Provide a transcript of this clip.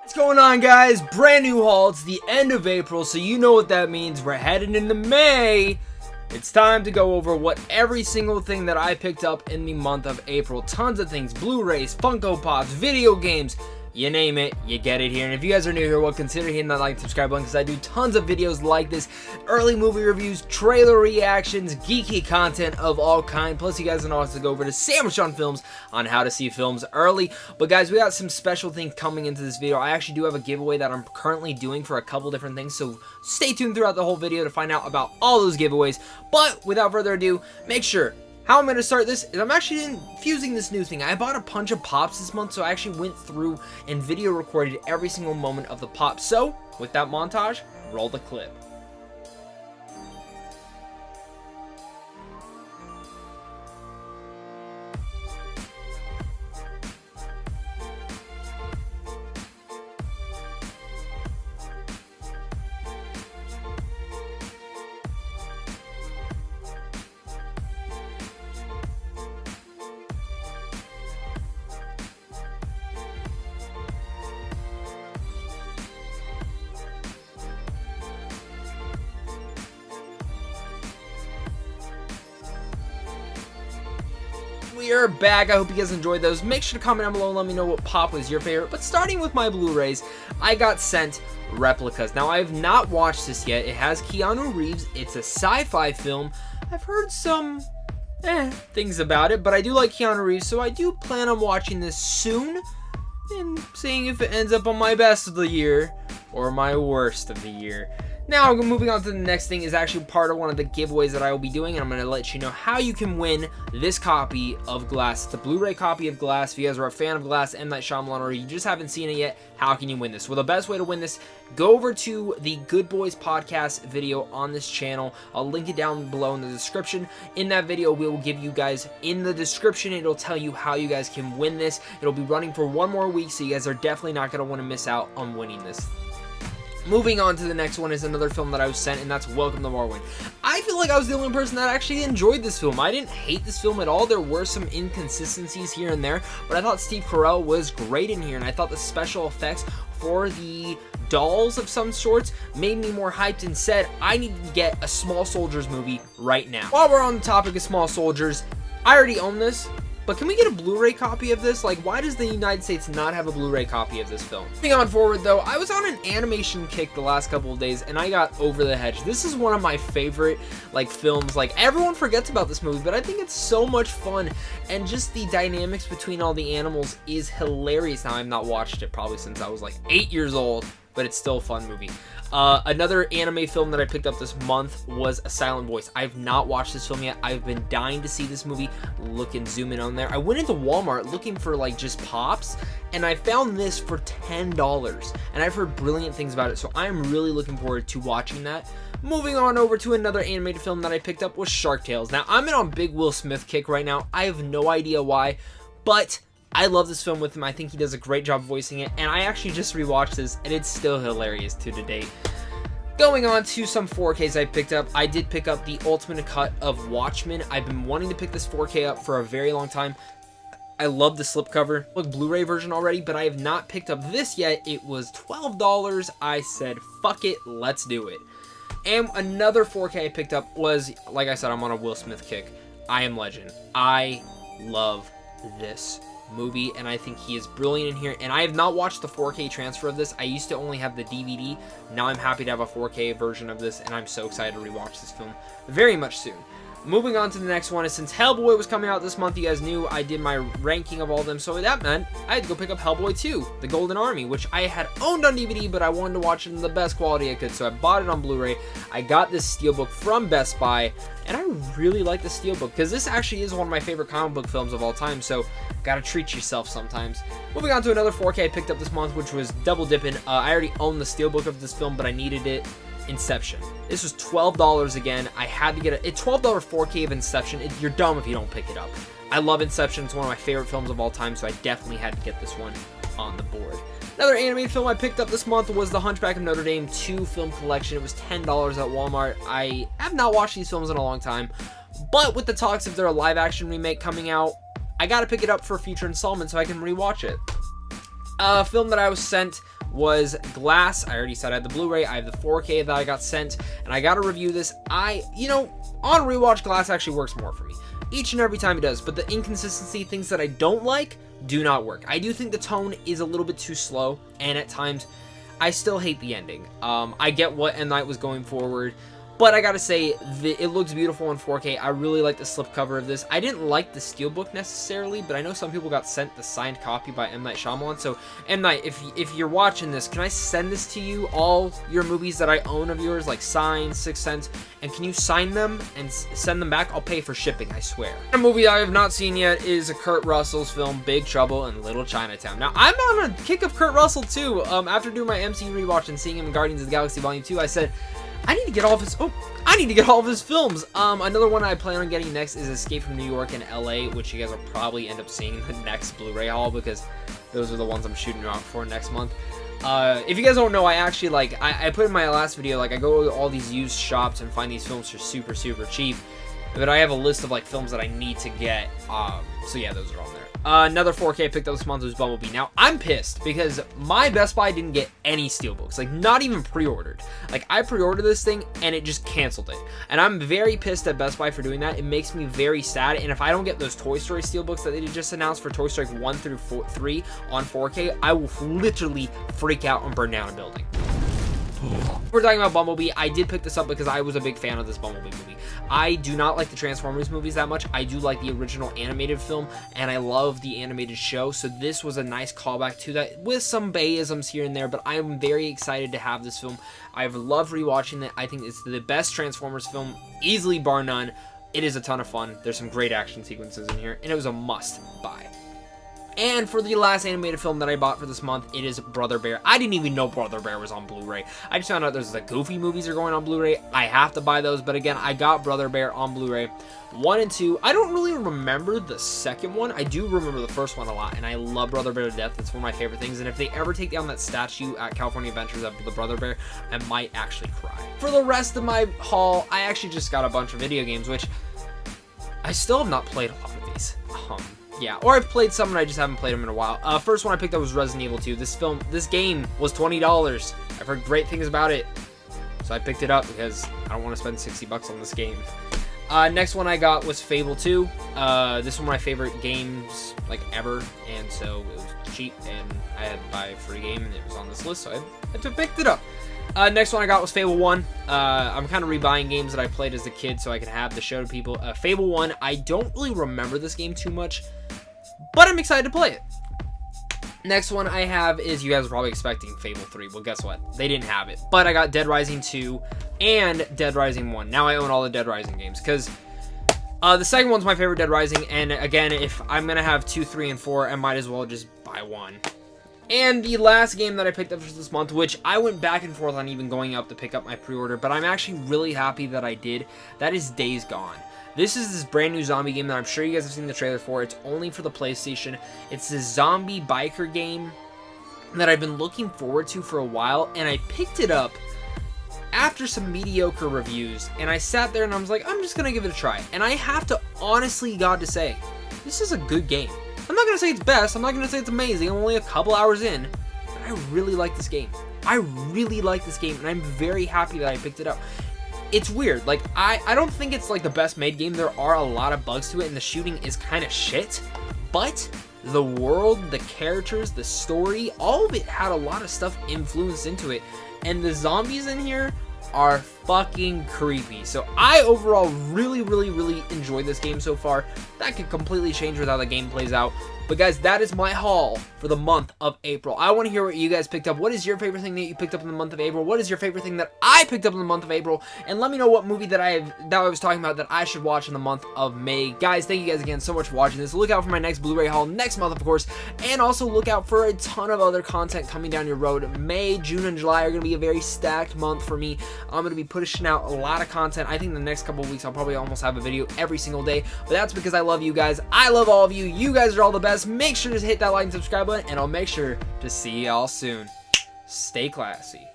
What's going on, guys? Brand new haul. It's the end of April, so you know what that means. We're heading into May. It's time to go over what every single thing that I picked up in the month of April. Tons of things. Blu-rays, Funko Pops, video games. You name it, you get it here. And if you guys are new here, well, consider hitting that like and subscribe button because I do tons of videos like this. Early movie reviews, trailer reactions, geeky content of all kind. Plus, you guys know how to go over to Sandwich on Films on how to see films early. But guys, we got some special things coming into this video. I actually do have a giveaway that I'm currently doing for a couple different things. So stay tuned throughout the whole video to find out about all those giveaways. But without further ado, make sure how I'm going to start this is I'm actually infusing this new thing. I bought a bunch of pops this month, so I actually went through and video recorded every single moment of the pop. So, with that montage, roll the clip. We are back. I hope you guys enjoyed those. Make sure to comment down below and let me know what pop was your favorite. But starting with my Blu-rays, I got sent Replicas. Now, I have not watched this yet. It has Keanu Reeves. It's a sci-fi film. I've heard some things about it, but I do like Keanu Reeves, so I do plan on watching this soon and seeing if it ends up on my best of the year or my worst of the year. Now, moving on to the next thing is actually part of one of the giveaways that I will be doing, and I'm going to let you know how you can win this copy of Glass. It's a Blu-ray copy of Glass. If you guys are a fan of Glass, M. Night Shyamalan, or you just haven't seen it yet, how can you win this? Well, the best way to win this, go over to the Good Boys podcast video on this channel. I'll link it down below in the description. In that video, we will give you guys, in the description, it'll tell you how you guys can win this. It'll be running for one more week, so you guys are definitely not going to want to miss out on winning this. Moving on to the next one is another film that I was sent, and that's Welcome to Marwen. I feel like I was the only person that actually enjoyed this film. I didn't hate this film at all. There were some inconsistencies here and there, but I thought Steve Carell was great in here, and I thought the special effects for the dolls of some sorts made me more hyped and said I need to get a Small Soldiers movie right now. While we're on the topic of Small Soldiers, I already own this. But can we get a Blu-ray copy of this? Like, why does the United States not have a Blu-ray copy of this film? Moving on forward, though, I was on an animation kick the last couple of days, and I got Over the Hedge. This is one of my favorite, films. Everyone forgets about this movie, but I think it's so much fun, and just the dynamics between all the animals is hilarious. Now, I've not watched it probably since I was, 8 years old, but it's still a fun movie. Another anime film that I picked up this month was A Silent Voice. I have not watched this film yet. I've been dying to see this movie. Look and zoom in on there. I went into Walmart looking for just pops, and I found this for $10, and I've heard brilliant things about it, so I'm really looking forward to watching that. Moving on over to another animated film that I picked up was Shark Tales. Now, I'm on a big Will Smith kick right now. I have no idea why, but I love this film with him. I think he does a great job voicing it, and I actually just rewatched this, and it's still hilarious to date. Going on to some 4Ks I picked up, I did pick up the ultimate cut of Watchmen. I've been wanting to pick this 4K up for a very long time. I love the slipcover, Blu-ray version already, but I have not picked up this yet. It was $12. I said, fuck it, let's do it. And another 4K I picked up was, like I said, I'm on a Will Smith kick, I Am Legend. I love this movie, and I think he is brilliant in here, and I have not watched the 4K transfer of this. I used to only have the DVD. Now I'm happy to have a 4K version of this, and I'm so excited to rewatch this film very much soon. Moving on to the next one is, since Hellboy was coming out this month, you guys knew I did my ranking of all of them, so that meant I had to go pick up Hellboy 2, The Golden Army, which I had owned on DVD, but I wanted to watch it in the best quality I could, so I bought it on Blu-ray. I got this steelbook from Best Buy, and I really like the steelbook, because this actually is one of my favorite comic book films of all time, so gotta treat yourself sometimes. Moving on to another 4K I picked up this month, which was double dipping. I already own the steelbook of this film, but I needed it. Inception. This was $12 again. I had to get a $12 4K of Inception. You're dumb if you don't pick it up. I love Inception. It's one of my favorite films of all time, so I definitely had to get this one on the board. Another animated film I picked up this month was The Hunchback of Notre Dame 2 film collection. It was $10 at Walmart. I have not watched these films in a long time, but with the talks of their live action remake coming out, I gotta pick it up for a future installment so I can rewatch it. A film that I was sent was Glass. I already said I had the Blu-ray. I have the 4K that I got sent, and I got to review this. You know, on rewatch, Glass actually works more for me. Each and every time it does, but the inconsistency, things that I don't like, do not work. I do think the tone is a little bit too slow, and at times, I still hate the ending. I get what M. Night was going forward, but I gotta say, it looks beautiful in 4K. I really like the slipcover of this. I didn't like the steelbook necessarily, but I know some people got sent the signed copy by M. Night Shyamalan. So, M. Night, if you're watching this, can I send this to you? All your movies that I own of yours, like Sign, Sixth Sense, and can you sign them and send them back? I'll pay for shipping, I swear. A movie I have not seen yet is Kurt Russell's film, Big Trouble in Little Chinatown. Now, I'm on a kick of Kurt Russell, too. After doing my MC rewatch and seeing him in Guardians of the Galaxy Volume 2, I said, I need to get all of his films. Another one I plan on getting next is Escape from New York and LA, which you guys will probably end up seeing in the next Blu-ray haul, because those are the ones I'm shooting out for next month. If you guys don't know, I actually, I put in my last video, I go to all these used shops and find these films for super, super cheap. But I have a list of, films that I need to get. So yeah, those are on there. Another 4K I picked up this month was Bumblebee. Now, I'm pissed because my Best Buy didn't get any steelbooks. Not even pre-ordered. I pre-ordered this thing and it just canceled it. And I'm very pissed at Best Buy for doing that. It makes me very sad. And if I don't get those Toy Story steelbooks that they just announced for Toy Story 1 through 3 on 4K, I will literally freak out and burn down a building. We're talking about Bumblebee. I did pick this up because I was a big fan of this Bumblebee movie. I do not like the Transformers movies that much. I do like the original animated film, and I love the animated show, so this was a nice callback to that with some Bayisms here and there, but I am very excited to have this film. I've loved rewatching it. I think it's the best Transformers film, easily bar none. It is a ton of fun. There's some great action sequences in here, and it was a must buy. And for the last animated film that I bought for this month, it is Brother Bear. I didn't even know Brother Bear was on Blu-ray. I just found out there's Goofy movies are going on Blu-ray. I have to buy those, but again, I got Brother Bear on Blu-ray 1 and 2. I don't really remember the second one. I do remember the first one a lot, and I love Brother Bear to death. It's one of my favorite things, and if they ever take down that statue at California Adventures of the Brother Bear, I might actually cry. For the rest of my haul, I actually just got a bunch of video games, which I still have not played a lot of these. Yeah, or I've played some and I just haven't played them in a while. First one I picked up was Resident Evil 2. This game was $20. I've heard great things about it, so I picked it up because I don't want to spend $60 on this game. Next one I got was Fable 2. This is one of my favorite games, ever, and so it was cheap, and I had to buy a free game, and it was on this list, so I had to pick it up. Next one I got was Fable 1. I'm kind of rebuying games that I played as a kid so I can have the show to people. Fable 1, I don't really remember this game too much, but I'm excited to play it. Next one I have is, you guys are probably expecting Fable 3. Well, guess what? They didn't have it. But I got Dead Rising 2 and Dead Rising 1. Now I own all the Dead Rising games, because the second one's my favorite Dead Rising, and again, if I'm going to have 2, 3, and 4, I might as well just buy one. And the last game that I picked up for this month, which I went back and forth on even going up to pick up my pre-order, but I'm actually really happy that I did, that is Days Gone. This is this brand new zombie game that I'm sure you guys have seen the trailer for. It's only for the PlayStation. It's this zombie biker game that I've been looking forward to for a while, and I picked it up after some mediocre reviews, and I sat there and I was like, I'm just gonna give it a try. And I have to honestly, God, to say, this is a good game. I'm not gonna say it's best, I'm not gonna say it's amazing, I'm only a couple hours in, but I really like this game. I really like this game, and I'm very happy that I picked it up. It's weird, I don't think it's the best made game. There are a lot of bugs to it, and the shooting is kind of shit, but the world, the characters, the story, all of it had a lot of stuff influenced into it, and the zombies in here are fucking creepy. So I overall really enjoyed this game so far. That could completely change with how the game plays out. But guys, that is my haul for the month of April. I want to hear what you guys picked up. What is your favorite thing that you picked up in the month of April? What is your favorite thing that I picked up in the month of April? And let me know what movie that I was talking about that I should watch in the month of May. Guys, thank you guys again so much for watching this. Look out for my next Blu-ray haul next month, of course. And also look out for a ton of other content coming down your road. May, June, and July are going to be a very stacked month for me. I'm going to be pushing out a lot of content. I think the next couple of weeks I'll probably almost have a video every single day. But that's because I love you guys. I love all of you. You guys are all the best. Make sure to hit that like and subscribe button, and I'll make sure to see y'all soon. Stay classy.